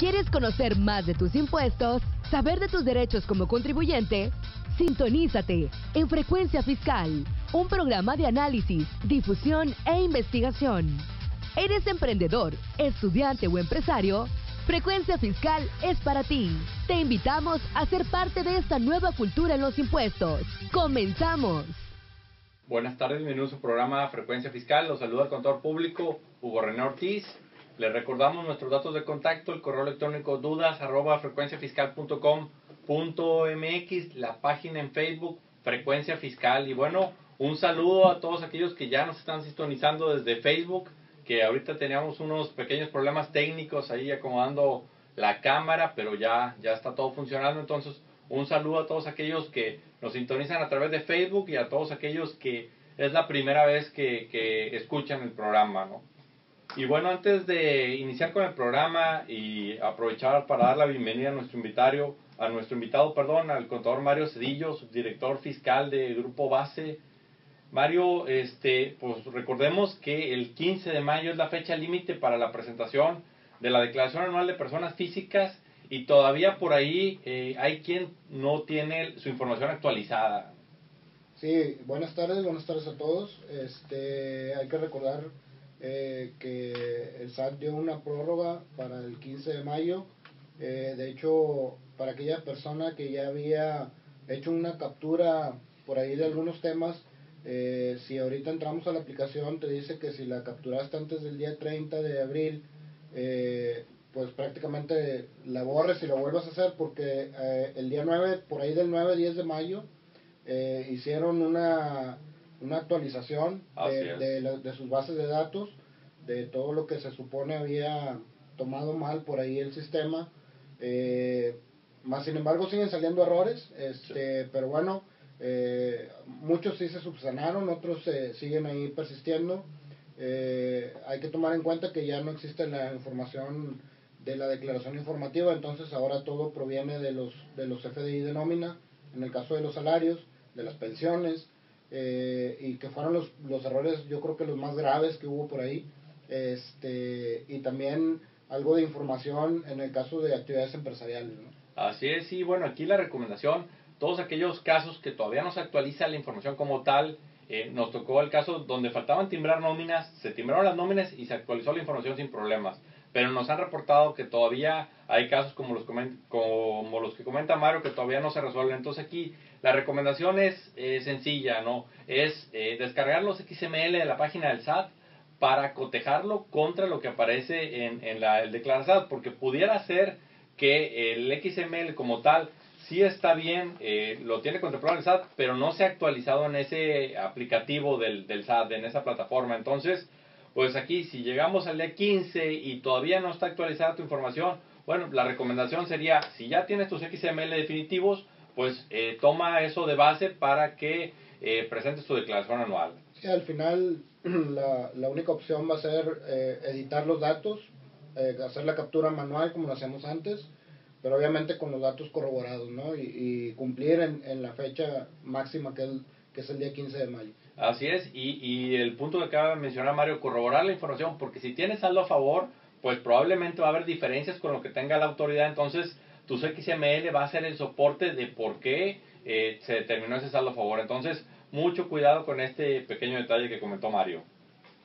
¿Quieres conocer más de tus impuestos? ¿Saber de tus derechos como contribuyente? Sintonízate en Frecuencia Fiscal, un programa de análisis, difusión e investigación. ¿Eres emprendedor, estudiante o empresario? Frecuencia Fiscal es para ti. Te invitamos a ser parte de esta nueva cultura en los impuestos. ¡Comenzamos! Buenas tardes, bienvenidos a su programa Frecuencia Fiscal. Los saluda el contador público Hugo René Ortiz. Les recordamos nuestros datos de contacto, el correo electrónico dudas@frecuenciafiscal.com.mx, la página en Facebook Frecuencia Fiscal. Y bueno, un saludo a todos aquellos que ya nos están sintonizando desde Facebook, que ahorita teníamos unos pequeños problemas técnicos ahí acomodando la cámara, pero ya está todo funcionando. Entonces, un saludo a todos aquellos que nos sintonizan a través de Facebook y a todos aquellos que es la primera vez que escuchan el programa, ¿no? Y bueno, antes de iniciar con el programa y aprovechar para dar la bienvenida a nuestro invitado, al contador Mario Cedillo, subdirector fiscal de Grupo Base. Mario, pues recordemos que el 15 de mayo es la fecha límite para la presentación de la declaración anual de personas físicas y todavía por ahí hay quien no tiene su información actualizada. Sí, buenas tardes a todos. Hay que recordar que el SAT dio una prórroga para el 15 de mayo. De hecho, para aquella persona que ya había hecho una captura por ahí de algunos temas, si ahorita entramos a la aplicación, te dice que si la capturaste antes del día 30 de abril, pues prácticamente la borres y la vuelvas a hacer, porque el día 9, por ahí del 9-10 de mayo, hicieron una actualización de sus bases de datos, de todo lo que se supone había tomado mal por ahí el sistema. Más sin embargo siguen saliendo errores, pero bueno, muchos sí se subsanaron, otros siguen ahí persistiendo. Hay que tomar en cuenta que ya no existe la información de la declaración informativa, entonces ahora todo proviene de los FDI de nómina, en el caso de los salarios, de las pensiones, y que fueron los errores, yo creo que los más graves que hubo por ahí, y también algo de información en el caso de actividades empresariales, ¿no? Así es, y bueno, aquí la recomendación, todos aquellos casos que todavía no se actualiza la información como tal, nos tocó el caso donde faltaban timbrar nóminas, se timbraron las nóminas y se actualizó la información sin problemas, pero nos han reportado que todavía hay casos como los que comenta Mario, que todavía no se resuelven. Entonces aquí la recomendación es sencilla, ¿no? Es descargar los XML de la página del SAT para cotejarlo contra lo que aparece en el declarar SAT, porque pudiera ser que el XML como tal sí está bien, lo tiene contemplado el SAT, pero no se ha actualizado en ese aplicativo del SAT, en esa plataforma. Entonces, pues aquí, si llegamos al día 15 y todavía no está actualizada tu información, bueno, la recomendación sería, si ya tienes tus XML definitivos, pues toma eso de base para que presentes tu declaración anual. Sí, al final la única opción va a ser editar los datos, hacer la captura manual como lo hacíamos antes, pero obviamente con los datos corroborados, ¿no? Y cumplir en la fecha máxima que es el día 15 de mayo. Así es, y el punto que acaba de mencionar Mario, corroborar la información, porque si tienes saldo a favor, pues probablemente va a haber diferencias con lo que tenga la autoridad. Entonces tu XML va a ser el soporte de por qué se determinó ese saldo a favor. Entonces, mucho cuidado con este pequeño detalle que comentó Mario.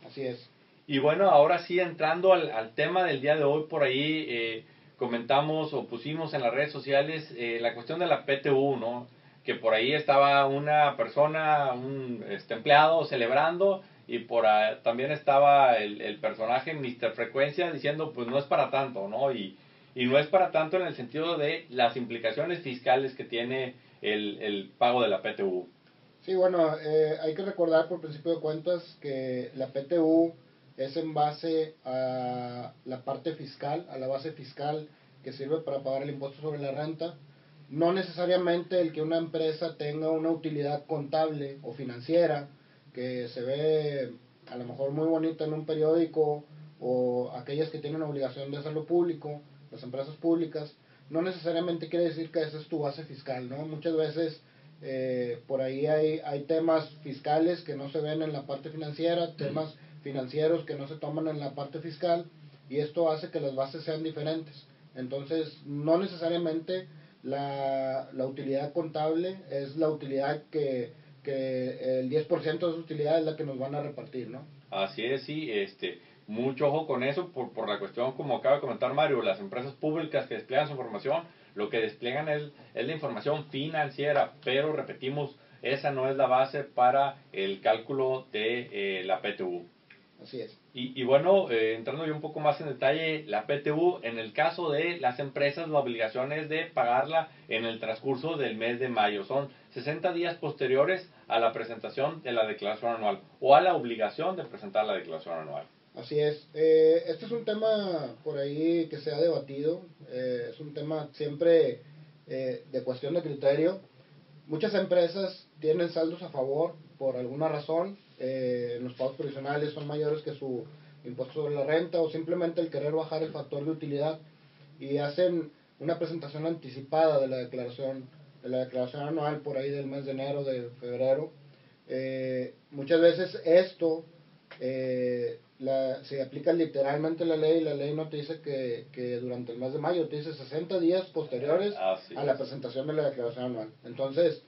Así es. Y bueno, ahora sí, entrando al tema del día de hoy, por ahí comentamos o pusimos en las redes sociales la cuestión de la PTU, ¿no? Que por ahí estaba una persona, un empleado celebrando, y también estaba el personaje Mr. Frecuencia diciendo, pues no es para tanto, ¿no? Y no es para tanto en el sentido de las implicaciones fiscales que tiene el pago de la PTU. Sí, bueno, hay que recordar por principio de cuentas que la PTU es en base a la parte fiscal, a la base fiscal que sirve para pagar el impuesto sobre la renta. No necesariamente el que una empresa tenga una utilidad contable o financiera que se ve a lo mejor muy bonita en un periódico, o aquellas que tienen obligación de hacerlo público, las empresas públicas, no necesariamente quiere decir que esa es tu base fiscal, ¿no? Muchas veces por ahí hay temas fiscales que no se ven en la parte financiera, temas financieros que no se toman en la parte fiscal, y esto hace que las bases sean diferentes. Entonces, no necesariamente la utilidad contable es la utilidad que el 10% de su utilidad es la que nos van a repartir, ¿no? Así es, sí, mucho ojo con eso por la cuestión, como acaba de comentar Mario, las empresas públicas que despliegan su información, lo que despliegan es la información financiera, pero repetimos, esa no es la base para el cálculo de la PTU. Así es. Y bueno, entrando yo un poco más en detalle, la PTU, en el caso de las empresas, la obligación es de pagarla en el transcurso del mes de mayo. Son 60 días posteriores a la presentación de la declaración anual o a la obligación de presentar la declaración anual. Así es. Este es un tema por ahí que se ha debatido. Es un tema siempre de cuestión de criterio. Muchas empresas tienen saldos a favor por alguna razón. Los pagos provisionales son mayores que su impuesto sobre la renta, o simplemente el querer bajar el factor de utilidad, y hacen una presentación anticipada de la declaración anual por ahí del mes de enero, de febrero. Muchas veces esto se aplica literalmente la ley no te dice que durante el mes de mayo, te dice 60 días posteriores a la presentación de la declaración anual. Entonces,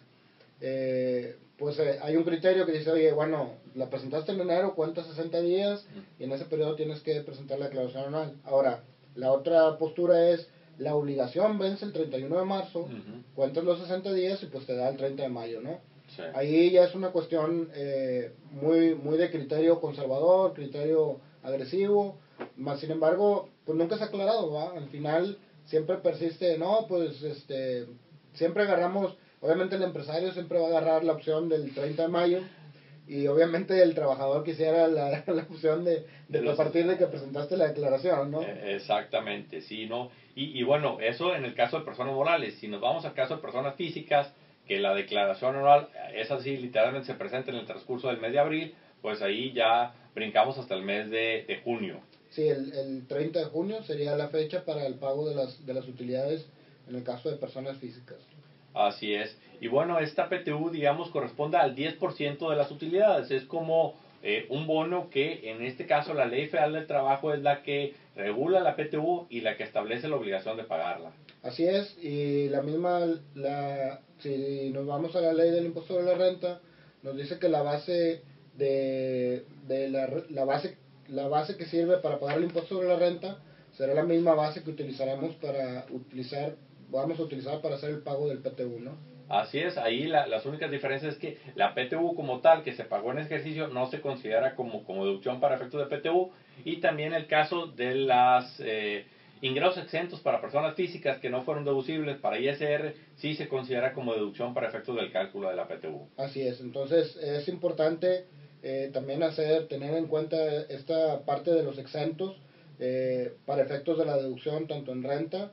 hay un criterio que dice, oye, bueno, la presentaste en enero, cuenta 60 días y en ese periodo tienes que presentar la declaración anual. Ahora, la otra postura es, la obligación vence el 31 de marzo, cuentas los 60 días y pues te da el 30 de mayo, ¿no? Sí. Ahí ya es una cuestión muy de criterio conservador, criterio agresivo, más sin embargo, pues nunca se ha aclarado, ¿va? Al final siempre persiste, no, pues siempre agarramos, obviamente el empresario siempre va a agarrar la opción del 30 de mayo, y obviamente el trabajador quisiera la opción de a partir de que presentaste la declaración, ¿no? Exactamente, sí, ¿no? Y bueno, eso en el caso de personas morales. Si nos vamos al caso de personas físicas, que la declaración anual es así, literalmente se presenta en el transcurso del mes de abril, pues ahí ya brincamos hasta el mes de junio. Sí, el 30 de junio sería la fecha para el pago de las utilidades en el caso de personas físicas. Así es. Y bueno, esta PTU, digamos, corresponde al 10% de las utilidades. Es como un bono que, en este caso, la Ley Federal del Trabajo es la que regula la PTU y la que establece la obligación de pagarla. Así es, y si nos vamos a la Ley del Impuesto sobre la Renta, nos dice que la base la base que sirve para pagar el impuesto sobre la renta será la misma base que vamos a utilizar para hacer el pago del PTU, ¿no? Así es, ahí las únicas diferencias es que la PTU como tal, que se pagó en ejercicio, no se considera como deducción para efectos de PTU, y también el caso de las ingresos exentos para personas físicas que no fueron deducibles para ISR, sí se considera como deducción para efectos del cálculo de la PTU. Así es, entonces es importante también tener en cuenta esta parte de los exentos para efectos de la deducción tanto en renta,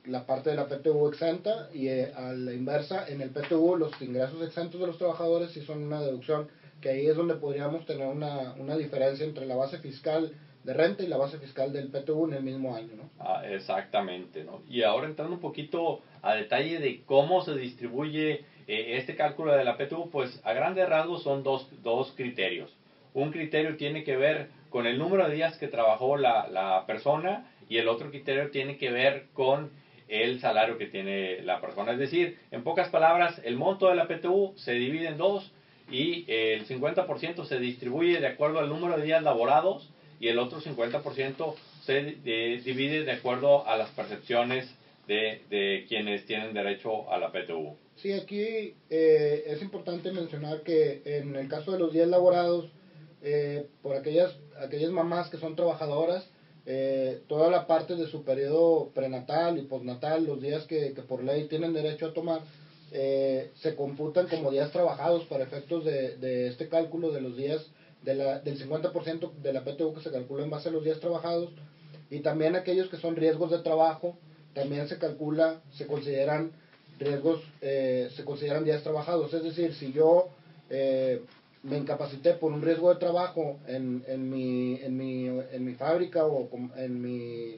la parte de la PTU exenta, y a la inversa, en el PTU los ingresos exentos de los trabajadores sí son una deducción, que ahí es donde podríamos tener una diferencia entre la base fiscal de renta y la base fiscal del PTU en el mismo año, ¿no? Exactamente, ¿no? Y ahora entrando un poquito a detalle de cómo se distribuye este cálculo de la PTU, pues a grandes rasgos son dos criterios. Un criterio tiene que ver con el número de días que trabajó la persona, y el otro criterio tiene que ver con el salario que tiene la persona. Es decir, en pocas palabras, el monto de la PTU se divide en dos, y el 50% se distribuye de acuerdo al número de días laborados, y el otro 50% se divide de acuerdo a las percepciones de quienes tienen derecho a la PTU. Sí, aquí es importante mencionar que en el caso de los días laborados, por aquellas mamás que son trabajadoras, toda la parte de su periodo prenatal y postnatal, los días que por ley tienen derecho a tomar, se computan como días trabajados para efectos de este cálculo de los días del 50% de la PTU que se calcula en base a los días trabajados. Y también aquellos que son riesgos de trabajo, también se consideran riesgos, se consideran días trabajados. Es decir, si yo me incapacité por un riesgo de trabajo en mi fábrica o en mi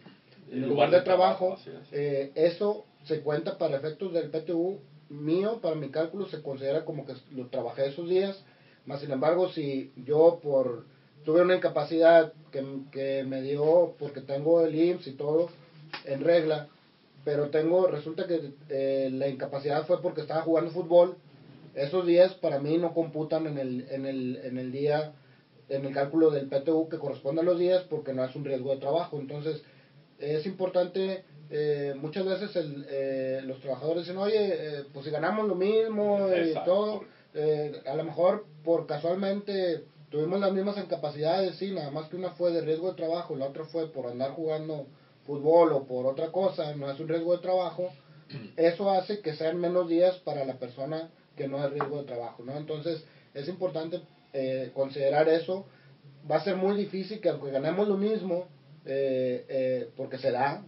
lugar de trabajo, eso se cuenta para efectos del PTU mío, para mi cálculo se considera como que lo trabajé esos días. Más sin embargo, si yo tuve una incapacidad que me dio porque tengo el IMSS y todo, en regla, pero resulta que la incapacidad fue porque estaba jugando fútbol. Esos días para mí no computan en el día, en el cálculo del PTU que corresponde a los días, porque no es un riesgo de trabajo. Entonces es importante, muchas veces los trabajadores dicen, oye, pues si ganamos lo mismo y todo, a lo mejor por casualmente tuvimos las mismas incapacidades, sí, nada más que una fue de riesgo de trabajo, la otra fue por andar jugando fútbol o por otra cosa, no es un riesgo de trabajo. Eso hace que sean menos días para la persona que no es riesgo de trabajo, ¿no? Entonces es importante considerar eso. Va a ser muy difícil que aunque ganemos lo mismo, porque se da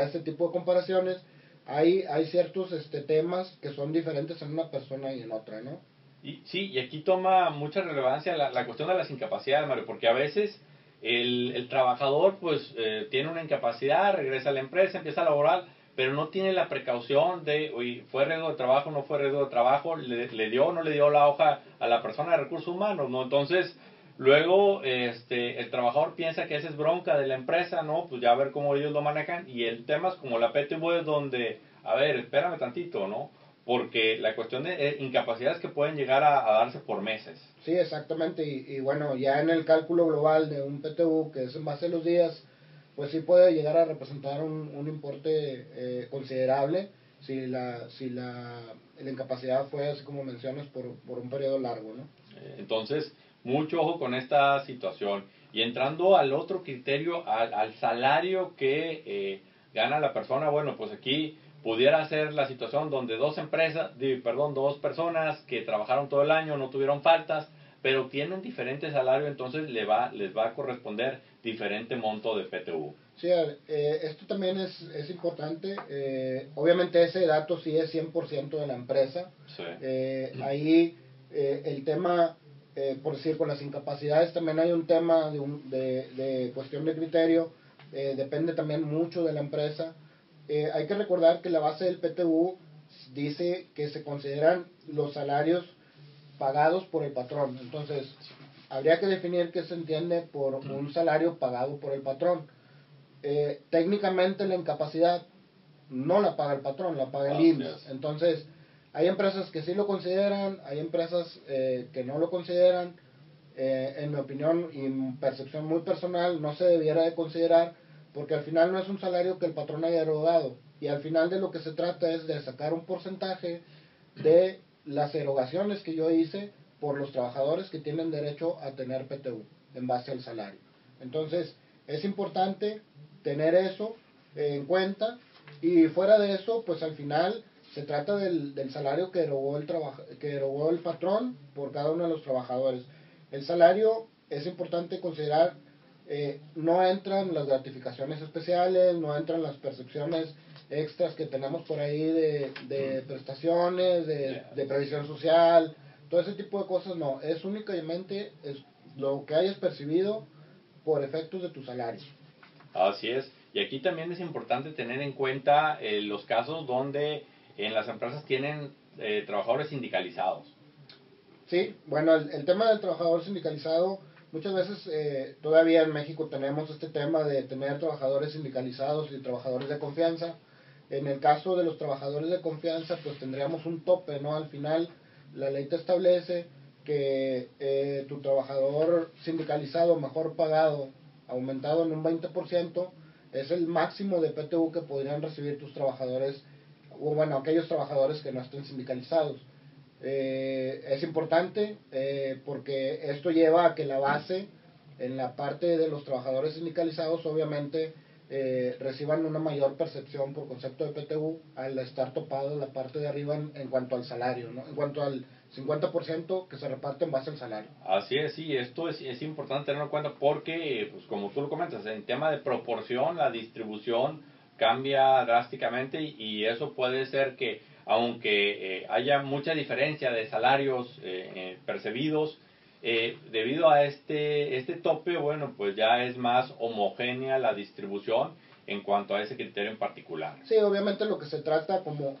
este tipo de comparaciones, hay ciertos temas que son diferentes en una persona y en otra, ¿no? Y, sí, y aquí toma mucha relevancia la cuestión de las incapacidades, Mario, porque a veces el trabajador pues tiene una incapacidad, regresa a la empresa, empieza a laborar, pero no tiene la precaución de, oye, ¿fue riesgo de trabajo, no fue riesgo de trabajo? ¿Le dio o no le dio la hoja a la persona de recursos humanos, no? Entonces, luego el trabajador piensa que esa es bronca de la empresa, ¿no? Pues ya a ver cómo ellos lo manejan, y el tema es como la PTU es donde, a ver, espérame tantito, ¿no? Porque la cuestión de incapacidades que pueden llegar a darse por meses. Sí, exactamente, y bueno, ya en el cálculo global de un PTU, que es en base a los días, pues sí puede llegar a representar un importe considerable si la incapacidad fue, así como mencionas, por un periodo largo, ¿no? Entonces, mucho ojo con esta situación. Y entrando al otro criterio, al salario que gana la persona, bueno, pues aquí pudiera ser la situación donde dos personas que trabajaron todo el año, no tuvieron faltas, pero tienen diferente salario, entonces les va a corresponder diferente monto de PTU. Sí, esto también es importante. Obviamente ese dato sí es 100% de la empresa. Sí. Ahí el tema, por decir, con las incapacidades también hay un tema de cuestión de criterio. Depende también mucho de la empresa. Hay que recordar que la base del PTU dice que se consideran los salarios pagados por el patrón. Entonces, habría que definir qué se entiende por un salario pagado por el patrón. Técnicamente la incapacidad no la paga el patrón, la paga el IMSS. Entonces, hay empresas que sí lo consideran, hay empresas que no lo consideran. En mi opinión y percepción muy personal, no se debiera de considerar, porque al final no es un salario que el patrón haya erogado, y al final de lo que se trata es de sacar un porcentaje de las erogaciones que yo hice por los trabajadores que tienen derecho a tener PTU en base al salario. Entonces, es importante tener eso en cuenta, y fuera de eso, pues al final se trata del salario que erogó el patrón por cada uno de los trabajadores. El salario es importante considerar, no entran las gratificaciones especiales, no entran las percepciones extras que tenemos por ahí de prestaciones, de previsión social, todo ese tipo de cosas no, es únicamente lo que hayas percibido por efectos de tu salario. Así es, y aquí también es importante tener en cuenta los casos donde en las empresas tienen trabajadores sindicalizados. Sí, bueno, el tema del trabajador sindicalizado, muchas veces todavía en México tenemos este tema de tener trabajadores sindicalizados y trabajadores de confianza. En el caso de los trabajadores de confianza, pues tendríamos un tope, ¿no? Al final, la ley te establece que tu trabajador sindicalizado mejor pagado, aumentado en un 20%, es el máximo de PTU que podrían recibir tus trabajadores, o bueno, aquellos trabajadores que no estén sindicalizados. Es importante porque esto lleva a que la base en la parte de los trabajadores sindicalizados obviamente reciban una mayor percepción por concepto de PTU al estar topado en la parte de arriba en cuanto al salario, ¿no? En cuanto al 50% que se reparte en base al salario. Así es, sí, esto es importante tenerlo en cuenta porque, pues como tú lo comentas, en tema de proporción, la distribución cambia drásticamente y eso puede ser que, aunque haya mucha diferencia de salarios percibidos, debido a este tope, bueno, pues ya es más homogénea la distribución en cuanto a ese criterio en particular. Sí, obviamente lo que se trata, como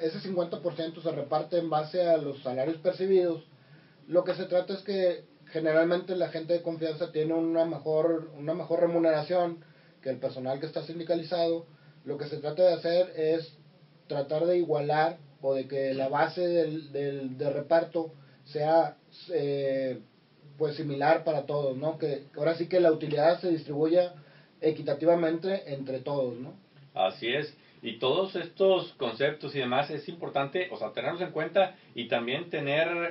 ese 50% se reparte en base a los salarios percibidos, lo que se trata es que generalmente la gente de confianza tiene una mejor remuneración, que el personal que está sindicalizado. Lo que se trata de hacer es tratar de igualar o de que la base de reparto sea pues similar para todos, ¿no? Que ahora sí que la utilidad se distribuya equitativamente entre todos, ¿no? Así es. Y todos estos conceptos y demás es importante, o sea, tenerlos en cuenta y también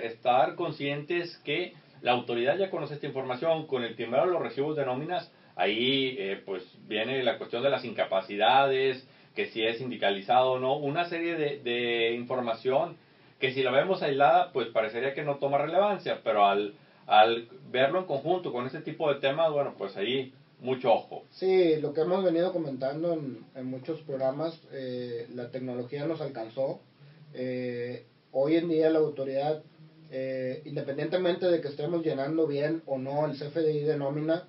estar conscientes que la autoridad ya conoce esta información. Con el timbrado de los recibos de nóminas, ahí pues viene la cuestión de las incapacidades, que si es sindicalizado o no, una serie de información que si la vemos aislada, pues parecería que no toma relevancia, pero al verlo en conjunto con este tipo de temas, bueno, pues ahí mucho ojo. Sí, lo que hemos venido comentando en muchos programas, la tecnología nos alcanzó. Hoy en día la autoridad, independientemente de que estemos llenando bien o no el CFDI de nómina,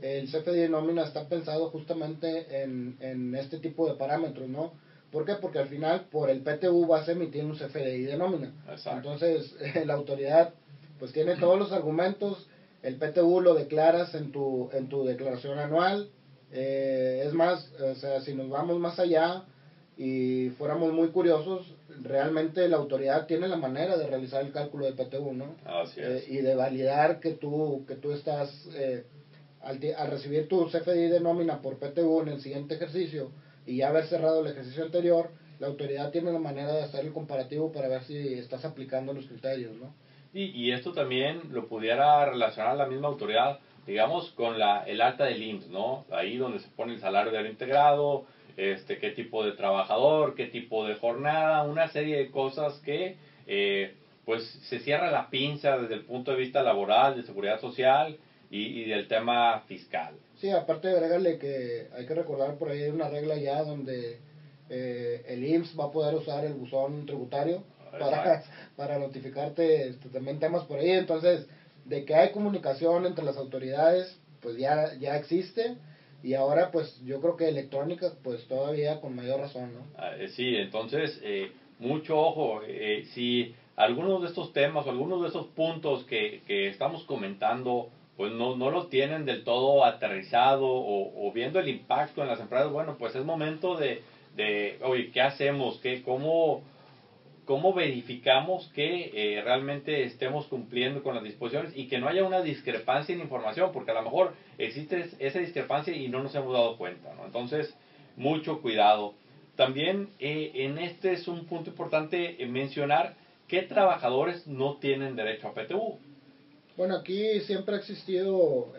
el CFDI de nómina está pensado justamente en este tipo de parámetros, ¿no? ¿Por qué? Porque al final por el PTU vas a emitir un CFDI de nómina. Exacto. Entonces la autoridad pues tiene todos los argumentos. El PTU lo declaras en tu declaración anual. Es más, o sea, si nos vamos más allá y fuéramos muy curiosos, realmente la autoridad tiene la manera de realizar el cálculo de PTU, ¿no? Así es. Y de validar que tú estás, al recibir tu CFDI de nómina por PTU en el siguiente ejercicio y ya haber cerrado el ejercicio anterior, la autoridad tiene la manera de hacer el comparativo para ver si estás aplicando los criterios, ¿no? Y esto también lo pudiera relacionar la misma autoridad, digamos, con el alta del IMSS, ¿no? Ahí donde se pone el salario de integrado, qué tipo de trabajador, qué tipo de jornada, una serie de cosas que, pues, se cierra la pinza desde el punto de vista laboral, de seguridad social y del tema fiscal. Sí, aparte agregarle que hay que recordar por ahí una regla ya donde el IMSS va a poder usar el buzón tributario para notificarte también temas por ahí. Entonces, de que hay comunicación entre las autoridades, pues ya existe. Y ahora, pues yo creo que electrónica, pues todavía con mayor razón, ¿no? Sí, entonces, mucho ojo. Si algunos de estos temas o algunos de esos puntos que estamos comentando, pues no lo tienen del todo aterrizado o viendo el impacto en las empresas, bueno, pues es momento oye, ¿qué hacemos? ¿Cómo verificamos que realmente estemos cumpliendo con las disposiciones y que no haya una discrepancia en información? Porque a lo mejor existe esa discrepancia y no nos hemos dado cuenta, ¿no? Entonces, mucho cuidado. También en este es un punto importante mencionar qué trabajadores no tienen derecho a PTU. Bueno, aquí siempre ha existido,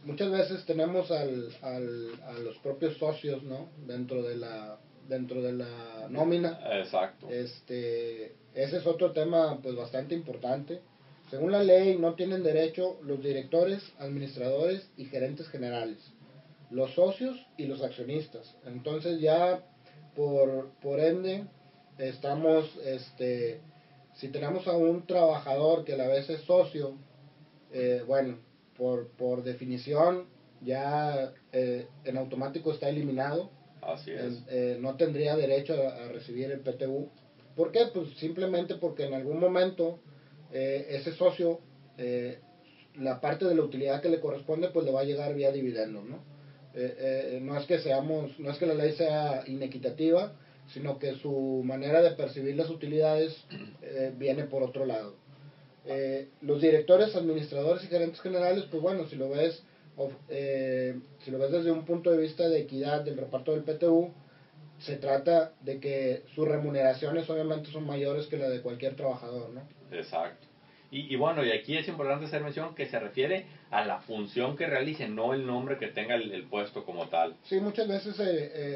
muchas veces tenemos a los propios socios, ¿no? Dentro de la nómina. Exacto. Ese es otro tema, pues, bastante importante. Según la ley, no tienen derecho los directores, administradores y gerentes generales, los socios y los accionistas. Entonces ya, por ende, estamos, si tenemos a un trabajador que a la vez es socio, bueno, por definición ya en automático está eliminado. Así es. No tendría derecho a recibir el PTU. ¿Por qué? Pues simplemente porque en algún momento ese socio, la parte de la utilidad que le corresponde, pues le va a llegar vía dividendos, ¿no? No es que la ley sea inequitativa, sino que su manera de percibir las utilidades viene por otro lado. Los directores, administradores y gerentes generales, pues bueno, si lo ves desde un punto de vista de equidad del reparto del PTU, se trata de que sus remuneraciones obviamente son mayores que la de cualquier trabajador, ¿no? Exacto. Y bueno, y aquí es importante hacer mención que se refiere a la función que realice, no el nombre que tenga el puesto como tal. Sí, muchas veces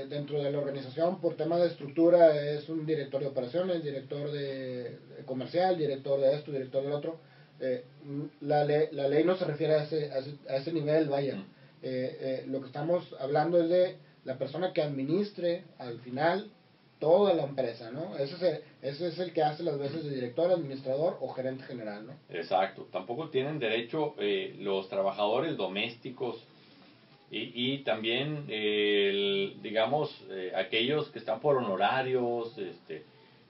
dentro de la organización, por tema de estructura, es un director de operaciones, director de comercial, director de esto, director del otro. La ley no se refiere a ese nivel, vaya. Lo que estamos hablando es de la persona que administre al final toda la empresa, ¿no? Ese es el que hace las veces de director, administrador o gerente general, ¿no? Exacto. Tampoco tienen derecho los trabajadores domésticos y también, digamos, aquellos que están por honorarios,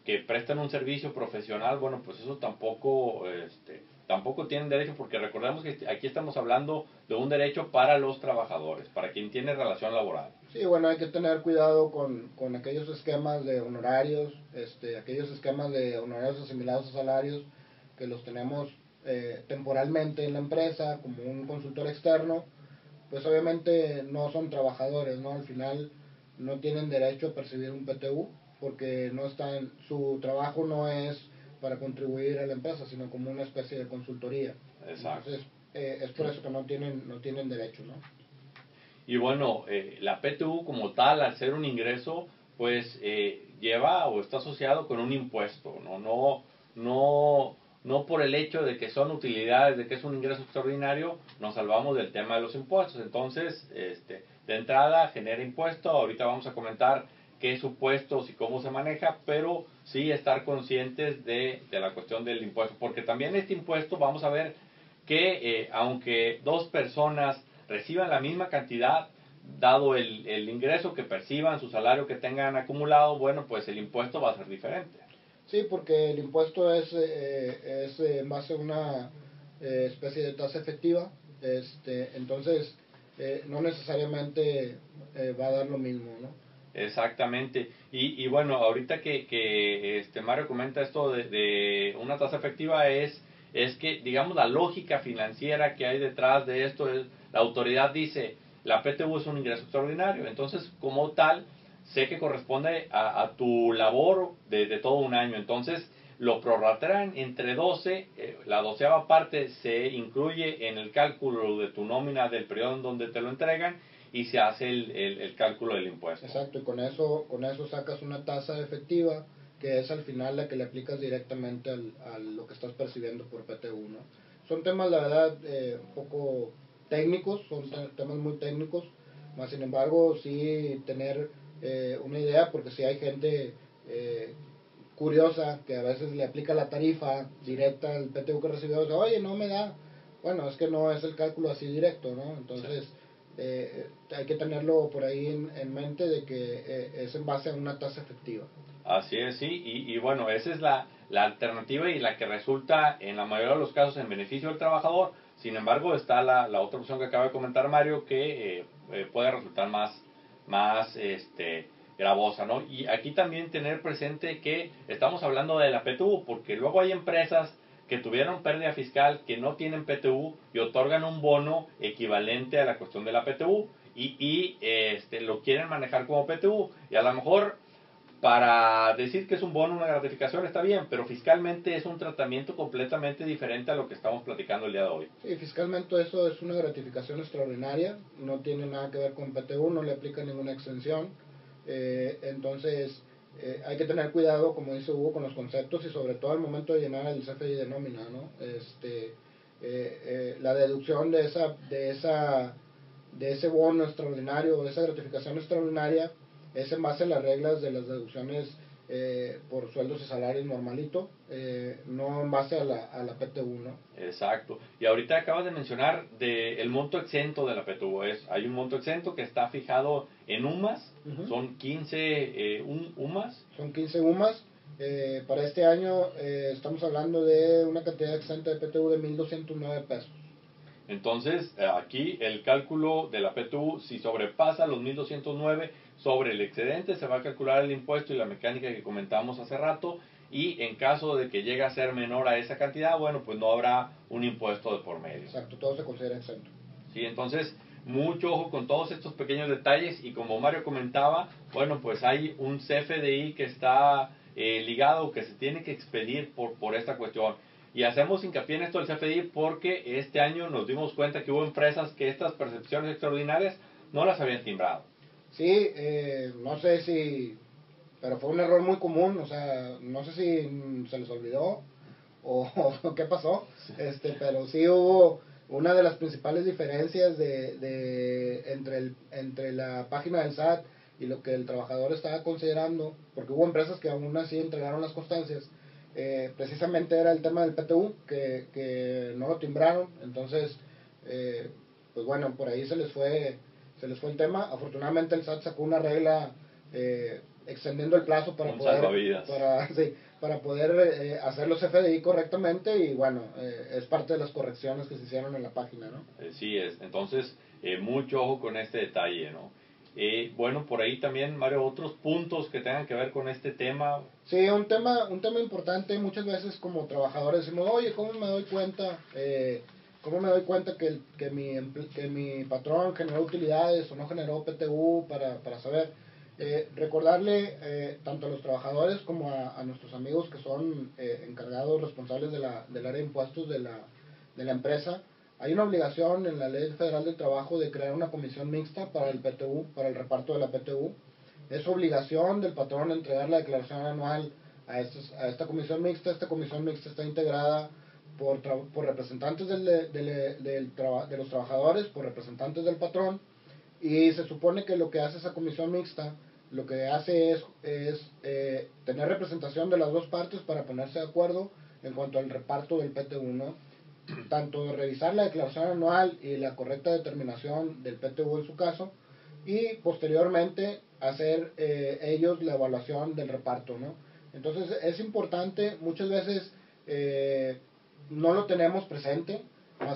que prestan un servicio profesional, bueno, pues eso tampoco tampoco tienen derecho, porque recordemos que aquí estamos hablando de un derecho para los trabajadores, para quien tiene relación laboral. Sí, bueno, hay que tener cuidado con aquellos esquemas de honorarios, aquellos esquemas de honorarios asimilados a salarios que los tenemos temporalmente en la empresa como un consultor externo, pues obviamente no son trabajadores, ¿no? Al final no tienen derecho a percibir un PTU porque no están, su trabajo no es para contribuir a la empresa, sino como una especie de consultoría. Exacto. Entonces, es por eso que no tienen derecho, ¿no? Y bueno, la PTU como tal, al ser un ingreso, pues lleva o está asociado con un impuesto, no por el hecho de que son utilidades, de que es un ingreso extraordinario, nos salvamos del tema de los impuestos. Entonces, de entrada genera impuesto. Ahorita vamos a comentar qué supuestos y cómo se maneja, pero sí estar conscientes de la cuestión del impuesto, porque también este impuesto vamos a ver que aunque dos personas reciban la misma cantidad, dado el ingreso que perciban, su salario que tengan acumulado, bueno, pues el impuesto va a ser diferente. Sí, porque el impuesto es en base a una especie de tasa efectiva, entonces no necesariamente va a dar lo mismo, ¿no? Exactamente. Y bueno, ahorita que Mario comenta esto de una tasa efectiva es que, digamos, la lógica financiera que hay detrás de esto es, la autoridad dice, la PTU es un ingreso extraordinario, entonces como tal, sé que corresponde a tu labor de todo un año, entonces lo prorratean entre 12, la 12ª parte se incluye en el cálculo de tu nómina del periodo en donde te lo entregan y se hace el cálculo del impuesto. Exacto, y con eso sacas una tasa efectiva que es al final la que le aplicas directamente a lo que estás percibiendo por PTU, ¿no? Son temas, la verdad, un poco técnicos, son temas muy técnicos, más sin embargo, sí tener una idea, porque si hay gente curiosa que a veces le aplica la tarifa directa al PTU que recibió, o sea, oye, no me da, bueno, es que no es el cálculo así directo, ¿no? Entonces, sí. Hay que tenerlo por ahí en mente de que es en base a una tasa efectiva. Así es, sí, y bueno, esa es la alternativa y la que resulta en la mayoría de los casos en beneficio del trabajador. Sin embargo, está la otra opción que acaba de comentar Mario, que puede resultar más gravosa, ¿no? Y aquí también tener presente que estamos hablando de la PTU, porque luego hay empresas que tuvieron pérdida fiscal, que no tienen PTU y otorgan un bono equivalente a la cuestión de la PTU y lo quieren manejar como PTU y a lo mejor para decir que es un bono, una gratificación está bien, pero fiscalmente es un tratamiento completamente diferente a lo que estamos platicando el día de hoy. Sí, fiscalmente eso es una gratificación extraordinaria, no tiene nada que ver con PTU, no le aplica ninguna exención, entonces hay que tener cuidado, como dice Hugo, con los conceptos y sobre todo al momento de llenar el CFDI de nómina, ¿no? La deducción de ese bono extraordinario, de esa gratificación extraordinaria, es en base a las reglas de las deducciones por sueldos y salarios normalito, no en base a la PTU, ¿no? Exacto. Y ahorita acabas de mencionar el monto exento de la PTU. Hay un monto exento que está fijado en UMAS, son 15 UMAS. Son 15 UMAS. Para este año estamos hablando de una cantidad exenta de PTU de 1,209 pesos. Entonces, aquí el cálculo de la PTU, si sobrepasa los 1,209 sobre el excedente, se va a calcular el impuesto y la mecánica que comentamos hace rato. Y en caso de que llegue a ser menor a esa cantidad, bueno, pues no habrá un impuesto de por medio. Exacto, todo se considera exento. Sí, entonces, mucho ojo con todos estos pequeños detalles. Y como Mario comentaba, bueno, pues hay un CFDI que está ligado, que se tiene que expedir por esta cuestión. Y hacemos hincapié en esto del CFDI porque este año nos dimos cuenta que hubo empresas que estas percepciones extraordinarias no las habían timbrado. Sí, no sé si, pero fue un error muy común, o sea, no sé si se les olvidó o qué pasó, pero sí hubo una de las principales diferencias entre la página del SAT y lo que el trabajador estaba considerando, porque hubo empresas que aún así entregaron las constancias, precisamente era el tema del PTU, que no lo timbraron, entonces, pues bueno, por ahí se les fue el tema. Afortunadamente el SAT sacó una regla extendiendo el plazo para poder, para poder hacer los FDI correctamente, y bueno, es parte de las correcciones que se hicieron en la página, ¿no? Sí es, entonces mucho ojo con este detalle, ¿no? Bueno, por ahí también, Mario, otros puntos que tengan que ver con este tema. Sí, un tema importante. Muchas veces como trabajadores decimos, oye, ¿cómo me doy cuenta que mi patrón generó utilidades o no generó PTU para saber? Recordarle tanto a los trabajadores como a nuestros amigos que son encargados, responsables del área de impuestos de la empresa. Hay una obligación en la Ley Federal del Trabajo de crear una comisión mixta para el PTU, para el reparto de la PTU. Es obligación del patrón entregar la declaración anual a esta comisión mixta. Esta comisión mixta está integrada por representantes de los trabajadores, por representantes del patrón, y se supone que lo que hace esa comisión mixta, lo que hace es tener representación de las dos partes para ponerse de acuerdo en cuanto al reparto del PTU, ¿no? Tanto revisar la declaración anual y la correcta determinación del PTU en su caso, y posteriormente hacer ellos la evaluación del reparto, ¿no? Entonces es importante, muchas veces no lo tenemos presente,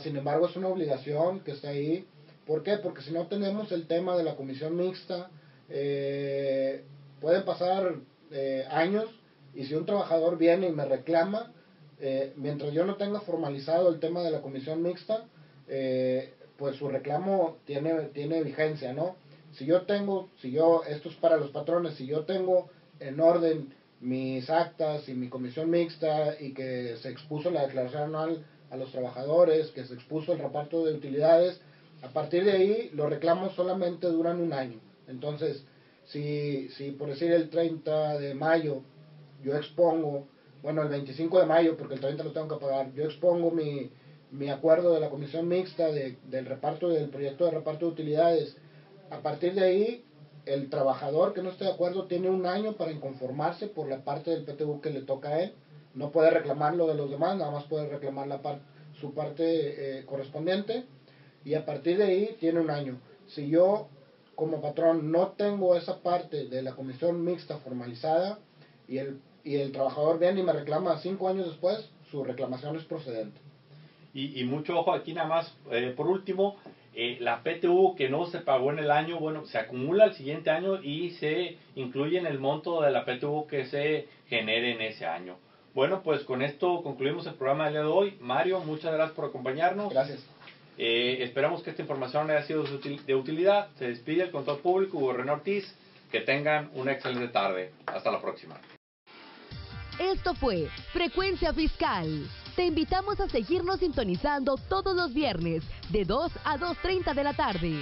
sin embargo es una obligación que está ahí. ¿Por qué? Porque si no tenemos el tema de la comisión mixta, pueden pasar años, y si un trabajador viene y me reclama, mientras yo no tenga formalizado el tema de la comisión mixta, pues su reclamo tiene vigencia, ¿no? Esto es para los patrones, si yo tengo en orden mis actas y mi comisión mixta, y que se expuso la declaración anual a los trabajadores, que se expuso el reparto de utilidades, a partir de ahí los reclamos solamente duran un año. Entonces, si por decir el 30 de mayo yo expongo, bueno, el 25 de mayo, porque el 30 lo tengo que pagar, yo expongo mi acuerdo de la comisión mixta del reparto, del proyecto de reparto de utilidades, a partir de ahí el trabajador que no esté de acuerdo tiene un año para inconformarse por la parte del PTU que le toca a él. No puede reclamar lo de los demás, nada más puede reclamar su parte correspondiente, y a partir de ahí tiene un año. Si yo como patrón no tengo esa parte de la comisión mixta formalizada, y el trabajador viene y me reclama 5 años después, su reclamación es procedente. Y mucho ojo aquí nada más, por último, la PTU que no se pagó en el año, bueno, se acumula el siguiente año y se incluye en el monto de la PTU que se genere en ese año. Bueno, pues con esto concluimos el programa del día de hoy. Mario, muchas gracias por acompañarnos. Gracias. Esperamos que esta información haya sido de utilidad. Se despide el contador público Hugo René Ortiz. Que tengan una excelente tarde. Hasta la próxima. Esto fue Frecuencia Fiscal. Te invitamos a seguirnos sintonizando todos los viernes de 2 a 2:30 de la tarde.